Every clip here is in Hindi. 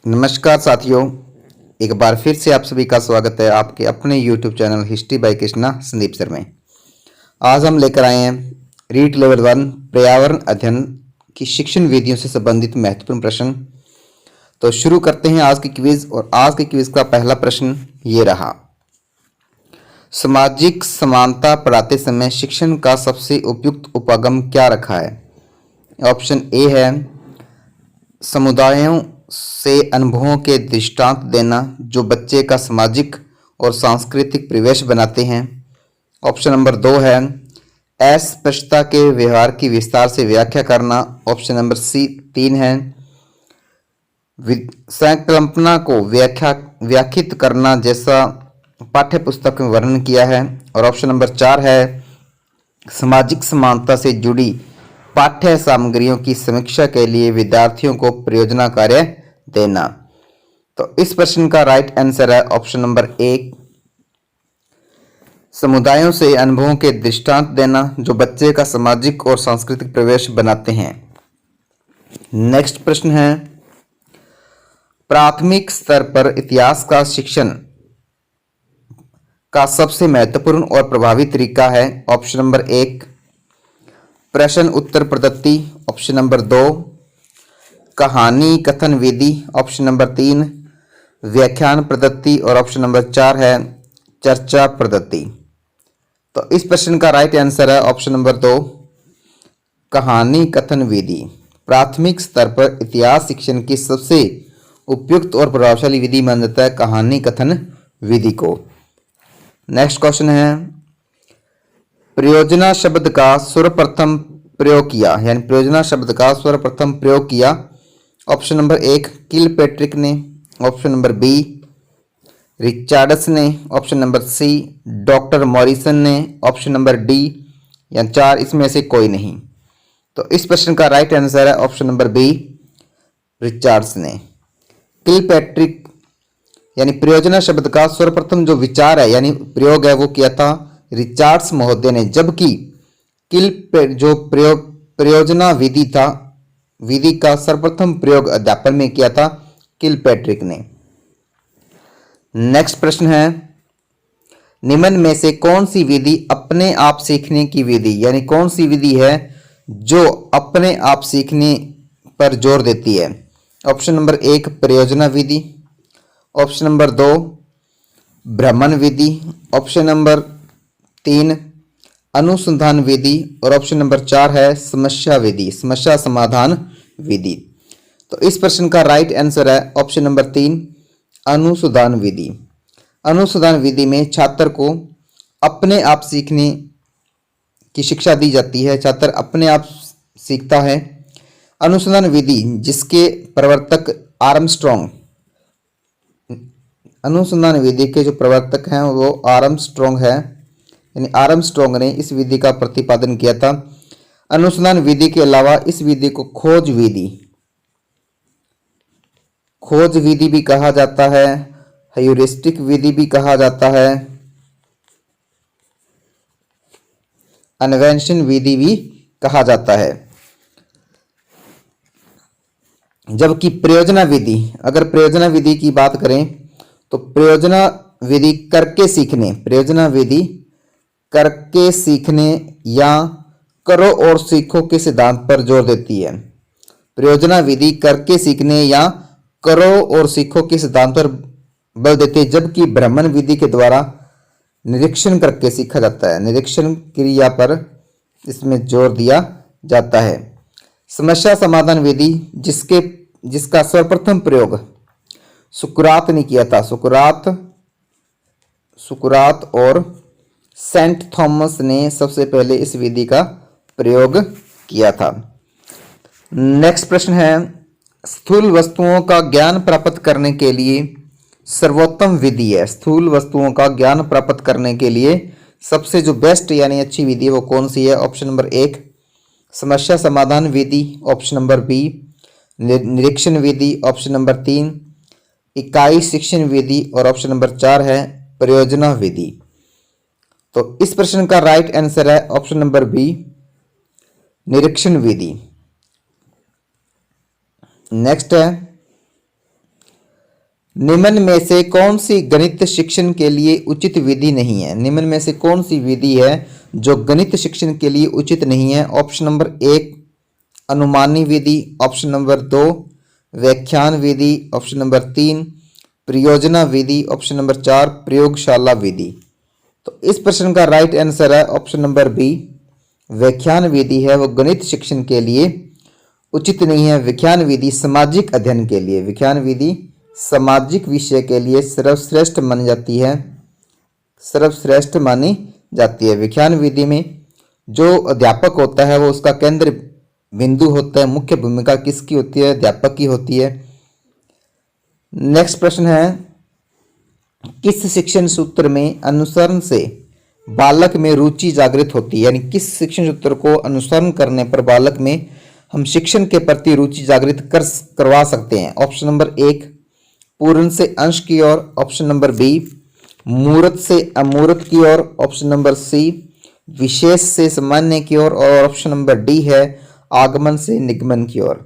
नमस्कार साथियों, एक बार फिर से आप सभी का स्वागत है आपके अपने YouTube channel history by Krishna Sandeep sir में। आज हम लेकर आए हैं रीट लेवल 1 पर्यावरण अध्ययन की शिक्षण विधियों से संबंधित महत्वपूर्ण प्रश्न। तो शुरू करते हैं आज की क्विज। और आज की क्विज का पहला प्रश्न ये रहा, सामाजिक समानता पढ़ाते समय शिक्षण का सबसे उपयुक्त उपागम क्या रखा है। ऑप्शन ए है समुदायों से अनुभवों के दृष्टांत देना जो बच्चे का सामाजिक और सांस्कृतिक परिवेश बनाते हैं। ऑप्शन नंबर 2 है अस्पष्टता के व्यवहार की विस्तार से व्याख्या करना। ऑप्शन नंबर 3 है संकल्पना को व्याख्यात करना जैसा पाठ्य पुस्तक में वर्णन किया है। और ऑप्शन नंबर 4 है सामाजिक समानता से जुड़ी पाठ्य सामग्रियों की समीक्षा के लिए विद्यार्थियों को परियोजना कार्य देना। तो इस प्रश्न का राइट आंसर है ऑप्शन नंबर 1, समुदायों से अनुभवों के दृष्टांत देना जो बच्चे का सामाजिक और सांस्कृतिक प्रवेश बनाते हैं। नेक्स्ट प्रश्न है, प्राथमिक स्तर पर इतिहास का शिक्षण का सबसे महत्वपूर्ण और प्रभावी तरीका है। ऑप्शन नंबर 1 प्रश्न उत्तर पद्धति। ऑप्शन नंबर 2 कहानी कथन विधि। ऑप्शन नंबर 3 व्याख्यान पद्धति। और ऑप्शन नंबर 4 है चर्चा पद्धति। तो इस प्रश्न का राइट आंसर है ऑप्शन नंबर 2 कहानी कथन विधि। प्राथमिक स्तर पर इतिहास शिक्षण की सबसे उपयुक्त और प्रभावशाली विधि माना जाता है कहानी कथन विधि को। नेक्स्ट क्वेश्चन है, प्रयोजना शब्द का सर्वप्रथम प्रयोग किया, यानी प्रयोजना शब्द का सर्वप्रथम प्रयोग किया। ऑप्शन नंबर 1 किलपैट्रिक ने। ऑप्शन नंबर बी रिचार्ड्स ने। Option number C doctor Morrison ने। ऑप्शन नंबर डी या 4 इसमें से कोई नहीं। तो इस प्रश्न का राइट आंसर है ऑप्शन नंबर बी रिचार्ड्स ने। किलपैट्रिक यानी प्रयोजना शब्द का सर्वप्रथम जो विचार है यानी प्रयोग है वो किया था रिचार्ड्स महोदय ने, जबकि जो प्रयोजना विधि था विधि का सर्वप्रथम प्रयोग अध्यापन में किया था किलपैट्रिक ने। नेक्स्ट प्रश्न है, निम्न में से कौन सी विधि अपने आप सीखने की विधि, यानी कौन सी विधि है जो अपने आप सीखने पर जोर देती है। ऑप्शन नंबर 1 प्रयोजना विधि। ऑप्शन नंबर 2 भ्रमण विधि। ऑप्शन नंबर 3 अनुसंधान विधि। और ऑप्शन नंबर 4 है समस्या विधि, समस्या समाधान विधि। तो इस प्रश्न का राइट आंसर है ऑप्शन नंबर 3 अनुसंधान विधि। अनुसंधान विधि में छात्र को अपने आप सीखने की शिक्षा दी जाती है, छात्र अपने आप सीखता है। अनुसंधान विधि जिसके प्रवर्तक आर्मस्ट्रॉन्ग, अनुसंधान विधि के जो प्रवर्तक हैं वो आर्मस्ट्रॉन्ग है, यानी आर्मस्ट्रॉन्ग ने इस विधि का प्रतिपादन किया था। अनुसंधान विधि के अलावा इस विधि को खोज विधि भी कहा जाता है, ह्यूरिस्टिक विधि भी कहा जाता है, अन्वेषण विधि भी कहा जाता है। जबकि प्रयोजना विधि, अगर प्रयोजना विधि की बात करें तो प्रयोजना विधि करके सीखने, प्रयोजना विधि करके सीखने या करो और सीखो के सिद्धांत पर जोर देती है। प्रयोजना विधि करके सीखने या करो और सीखो के सिद्धांत पर बल देती है, जबकि भ्रमण विधि के द्वारा निरीक्षण करके सीखा जाता है, निरीक्षण क्रिया पर इसमें जोर दिया जाता है। समस्या समाधान विधि जिसका सर्वप्रथम प्रयोग सुकरात ने किया था, सुकरात और सेंट थॉमस ने सबसे पहले इस विधि का प्रयोग किया था। नेक्स्ट प्रश्न है, स्थूल वस्तुओं का ज्ञान प्राप्त करने के लिए सर्वोत्तम विधि है, स्थूल वस्तुओं का ज्ञान प्राप्त करने के लिए सबसे जो बेस्ट यानी अच्छी विधि है वो कौन सी है। ऑप्शन नंबर 1 समस्या समाधान विधि। ऑप्शन नंबर बी निरीक्षण विधि। ऑप्शन नंबर 3 इकाई शिक्षण विधि। और ऑप्शन नंबर 4 है प्रयोजना विधि। तो इस प्रश्न का राइट आंसर है ऑप्शन नंबर बी निरीक्षण विधि। नेक्स्ट है निम्न में से कौन सी गणित शिक्षण के लिए उचित विधि नहीं है? निम्न में से कौन सी विधि है जो गणित शिक्षण के लिए उचित नहीं है? ऑप्शन नंबर 1 अनुमानी विधि, ऑप्शन नंबर 2 व्याख्यान विधि, ऑप्शन नंबर 3 परियोजना विधि, ऑप्शन नंबर 4 प्रयोगशाला विधि। तो इस प्रश्न का राइट आंसर है ऑप्शन नंबर बी, व्याख्यान विधि है वो गणित शिक्षण के लिए उचित नहीं है। व्याख्यान विधि सामाजिक अध्ययन के लिए, व्याख्यान विधि सामाजिक विषय के लिए सर्वश्रेष्ठ मानी जाती है, सर्वश्रेष्ठ मानी जाती है। व्याख्यान विधि में जो अध्यापक होता है वो उसका केंद्र बिंदु होता है। मुख्य भूमिका किसकी होती है? अध्यापक की होती है। नेक्स्ट प्रश्न है, किस शिक्षण सूत्र में अनुसरण से बालक में रुचि जागृत होती है? यानी किस शिक्षण सूत्र को अनुसरण करने पर बालक में हम शिक्षण के प्रति रुचि जागृत करवा सकते हैं? ऑप्शन नंबर 1 पूर्ण से अंश की ओर, ऑप्शन नंबर बी मूर्त से अमूर्त की ओर, ऑप्शन नंबर सी विशेष से सामान्य की ओर, और ऑप्शन नंबर डी है आगमन से निगमन की ओर।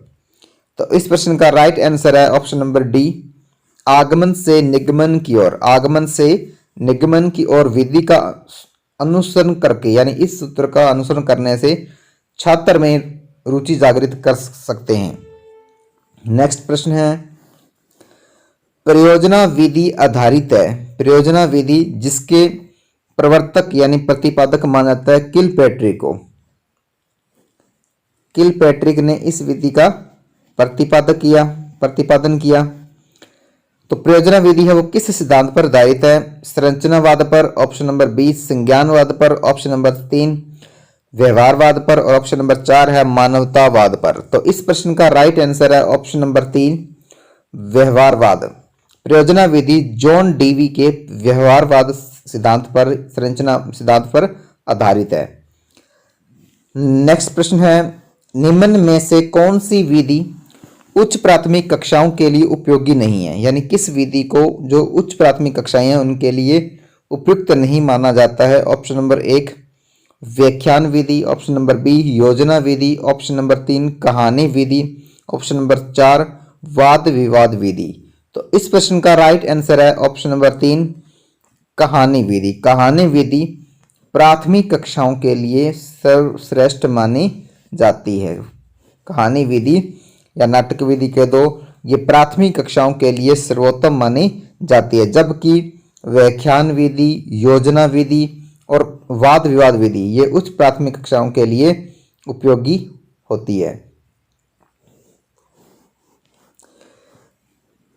तो इस प्रश्न का राइट आंसर है ऑप्शन नंबर डी, आगमन से निगमन की ओर। आगमन से निगमन की ओर विधि का अनुसरण करके, यानी इस सूत्र का अनुसरण करने से छात्र में रुचि जागृत कर सकते हैं। नेक्स्ट प्रश्न है, परियोजना विधि आधारित है। परियोजना विधि जिसके प्रवर्तक यानी प्रतिपादक माना जाता है किलपैट्रिक को। किलपैट्रिक ने इस विधि का प्रतिपादन किया। तो प्रयोजना विधि है वो किस सिद्धांत पर आधारित है? संरचनावाद पर, ऑप्शन नंबर 20 संज्ञानवाद पर, ऑप्शन नंबर 3 व्यवहारवाद पर, और ऑप्शन नंबर 4 है मानवतावाद पर। तो इस प्रश्न का राइट आंसर है ऑप्शन नंबर 3 व्यवहारवाद। प्रयोजना विधि जॉन डीवी के व्यवहारवाद सिद्धांत पर, संरचना सिद्धांत पर आधारित है। नेक्स्ट प्रश्न है, निम्न में से कौन सी विधि उच्च प्राथमिक कक्षाओं के लिए उपयोगी नहीं है? यानी किस विधि को जो उच्च प्राथमिक कक्षाएं हैं उनके लिए उपयुक्त नहीं माना जाता है? ऑप्शन नंबर 1 व्याख्यान विधि, ऑप्शन नंबर बी योजना विधि, ऑप्शन नंबर 3 कहानी विधि, ऑप्शन नंबर 4 वाद विवाद विधि। तो इस प्रश्न का राइट आंसर है ऑप्शन नंबर 3 कहानी विधि। कहानी विधि प्राथमिक कक्षाओं के लिए सर्वश्रेष्ठ मानी जाती है। कहानी विधि या नाटक विधि कह दो, ये प्राथमिक कक्षाओं के लिए सर्वोत्तम मानी जाती है, जबकि व्याख्यान विधि, योजना विधि और वाद विवाद विधि ये उच्च प्राथमिक कक्षाओं के लिए उपयोगी होती है।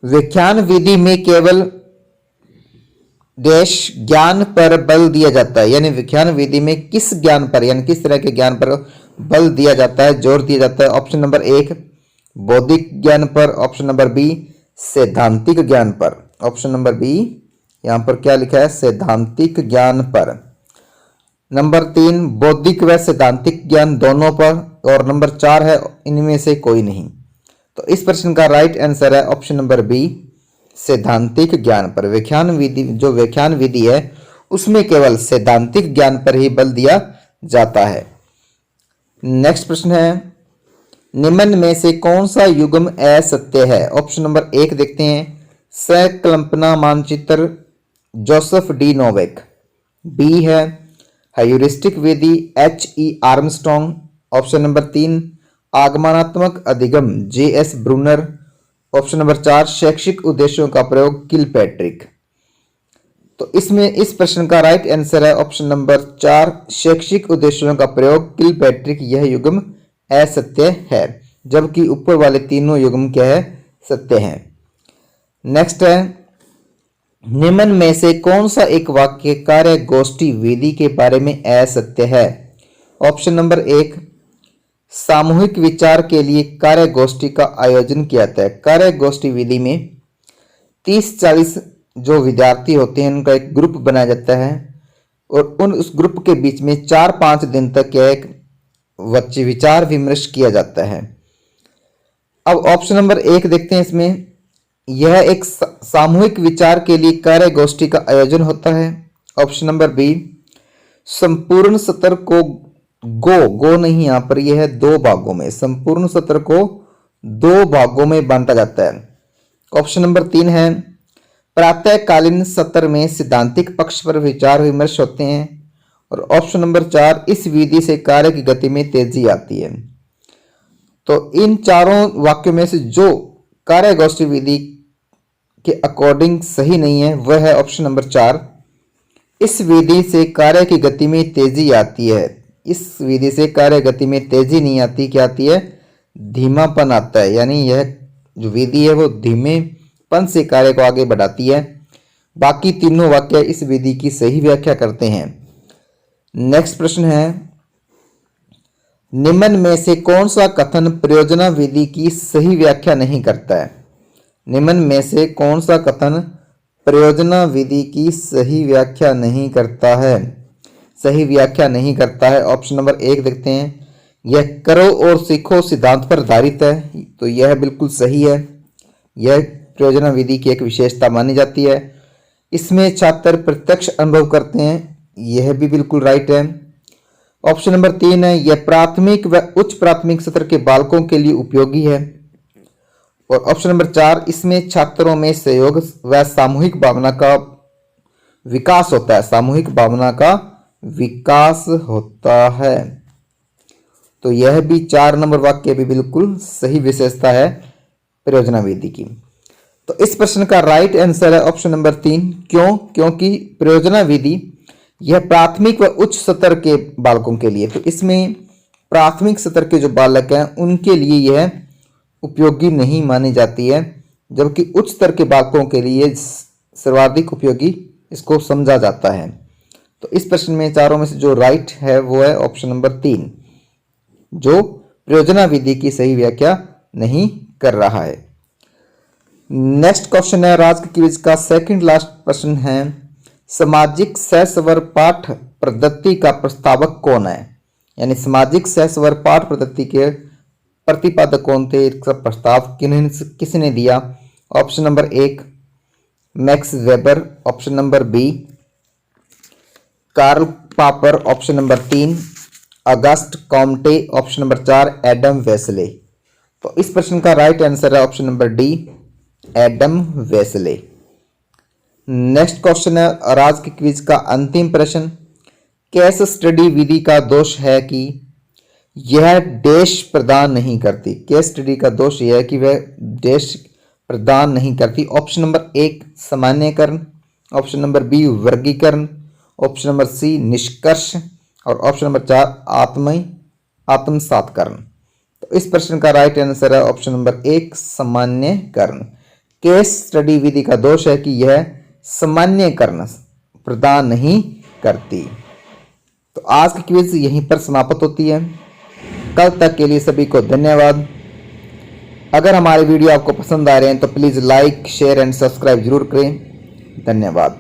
व्याख्यान विधि में केवल देश ज्ञान पर बल दिया जाता है। यानी व्याख्यान विधि में किस ज्ञान पर, यानी किस तरह के ज्ञान पर बल दिया जाता है, जोर दिया जाता है? ऑप्शन नंबर 1 बौद्धिक ज्ञान पर, ऑप्शन नंबर बी सैद्धांतिक ज्ञान पर, ऑप्शन नंबर बी यहां पर क्या लिखा है सैद्धांतिक ज्ञान पर, नंबर 3 बौद्धिक व सैद्धांतिक ज्ञान दोनों पर, और नंबर 4 है इनमें से कोई नहीं। तो इस प्रश्न का राइट आंसर है ऑप्शन नंबर बी सैद्धांतिक ज्ञान पर। व्याख्यान विधि जो व्याख्यान विधि है उसमें केवल सैद्धांतिक ज्ञान पर ही बल दिया जाता है। नेक्स्ट प्रश्न है, निम्न में से कौन सा युग्म असत्य है? ऑप्शन नंबर 1 देखते हैं सहकल्पना मानचित्र जोसेफ डी नोवेक, बी है ह्यूरिस्टिक विधि H.E. आर्मस्ट्रॉन्ग, ऑप्शन नंबर 3 आगमनात्मक अधिगम J.S. ब्रूनर, ऑप्शन नंबर 4 शैक्षिक उद्देश्यों का प्रयोग किलपैट्रिक। तो इसमें इस प्रश्न का राइट आंसर है ऑप्शन नंबर 4 शैक्षिक उद्देश्यों का प्रयोग किलपैट्रिक। यह युग्म असत्य है, जबकि ऊपर वाले तीनों युग्म क्या है सत्य हैं। नेक्स्ट है, निम्न में से कौन सा एक वाक्य कार्य गोष्ठी विधि के बारे में असत्य है? ऑप्शन नंबर 1 सामूहिक विचार के लिए कार्य गोष्ठी का आयोजन किया जाता है। कार्य गोष्ठी विधि में 30-40 जो विद्यार्थी होते हैं उनका एक ग्रुप बनाया जाता है और उस ग्रुप के बीच में 4-5 दिन तक एक विचार विमर्श किया जाता है। अब ऑप्शन नंबर 1 देखते हैं, इसमें यह एक सामूहिक विचार के लिए कार्य गोष्ठी का आयोजन होता है। ऑप्शन नंबर बी संपूर्ण सत्र को गो नहीं, यहां पर यह है 2 भागों में, संपूर्ण सत्र को 2 भागों में बांटा जाता है। ऑप्शन नंबर 3 है प्रातःकालीन सत्र में सिद्धांतिक पक्ष पर विचार विमर्श होते हैं। और ऑप्शन नंबर 4, इस विधि से कार्य की गति में तेजी आती है। तो इन चारों वाक्यों में से जो कार्यगोष्ठी विधि के अकॉर्डिंग सही नहीं है वह है ऑप्शन नंबर 4, इस विधि से कार्य की गति में तेजी आती है। इस विधि से कार्य गति में तेजी नहीं आती, क्या आती है? धीमापन आता है। यानी यह जो विधि है वो धीमेपन से कार्य को आगे बढ़ाती है। बाकी तीनों वाक्य इस विधि की सही व्याख्या करते हैं। नेक्स्ट प्रश्न है, निम्न में से कौन सा कथन प्रयोजना विधि की सही व्याख्या नहीं करता है? निम्न में से कौन सा कथन प्रयोजना विधि की सही व्याख्या नहीं करता है? सही व्याख्या नहीं करता है। ऑप्शन नंबर 1 देखते हैं, यह करो और सीखो सिद्धांत पर आधारित है। तो यह बिल्कुल सही है, यह प्रयोजना विधि की एक विशेषता मानी जाती है। इसमें छात्र प्रत्यक्ष अनुभव करते हैं, यह भी बिल्कुल राइट है। ऑप्शन नंबर 3 है, यह प्राथमिक व उच्च प्राथमिक सत्र के बालकों के लिए उपयोगी है। और ऑप्शन नंबर 4, इसमें छात्रों में सहयोग व सामूहिक भावना का विकास होता है। सामूहिक भावना का विकास होता है। तो यह भी 4 नंबर वाक्य भी बिल्कुल सही विशेषता है प्रयोजना विधि की। तो इस प्रश्न का राइट आंसर है ऑप्शन नंबर 3। क्यों? क्योंकि प्रयोजना विधि यह प्राथमिक व उच्च स्तर के बालकों के लिए, तो इसमें प्राथमिक स्तर के जो बालक हैं उनके लिए यह उपयोगी नहीं मानी जाती है, जबकि उच्च स्तर के बालकों के लिए सर्वाधिक उपयोगी इसको समझा जाता है। तो इस प्रश्न में चारों में से जो राइट है वो है ऑप्शन नंबर 3, जो प्रयोजना विधि की सही व्याख्या नहीं कर रहा है। नेक्स्ट क्वेश्चन है आज के क्विज का सेकंड लास्ट प्रश्न है, सामाजिक सहस्वर पाठ पद्धति का प्रस्तावक कौन है? यानी सामाजिक सहस्वर पाठ पद्धति के प्रतिपादक कौन थे? इसका प्रस्ताव किसने दिया? Option number 1 Max Weber, option number B Karl Popper, option number 3 Auguste Comte, option number 4 Adam Wesley. तो इस प्रश्न का राइट आंसर है option number D Adam Wesley. Next question है और आज के क्विज का अंतिम प्रश्न, केस स्टडी विधि का दोष है कि यह देश प्रदान नहीं करती। केस स्टडी का दोष यह है कि वह देश प्रदान नहीं करती। ऑप्शन नंबर 1 सामान्यकरण, ऑप्शन नंबर बी वर्गीकरण, ऑप्शन नंबर सी निष्कर्ष और ऑप्शन नंबर 4 आत्मसातकरण। तो इस प्रश्न का राइट आंसर है ऑप्शन नंबर 1 सामान्यकरण। केस स्टडी विधि का दोष है कि यह सामान्यकरण प्रदान नहीं करती। तो आज की क्विज यहीं पर समाप्त होती है। कल तक के लिए सभी को धन्यवाद। अगर हमारे वीडियो आपको पसंद आ रहे हैं तो please like share and subscribe जरूर करें। धन्यवाद।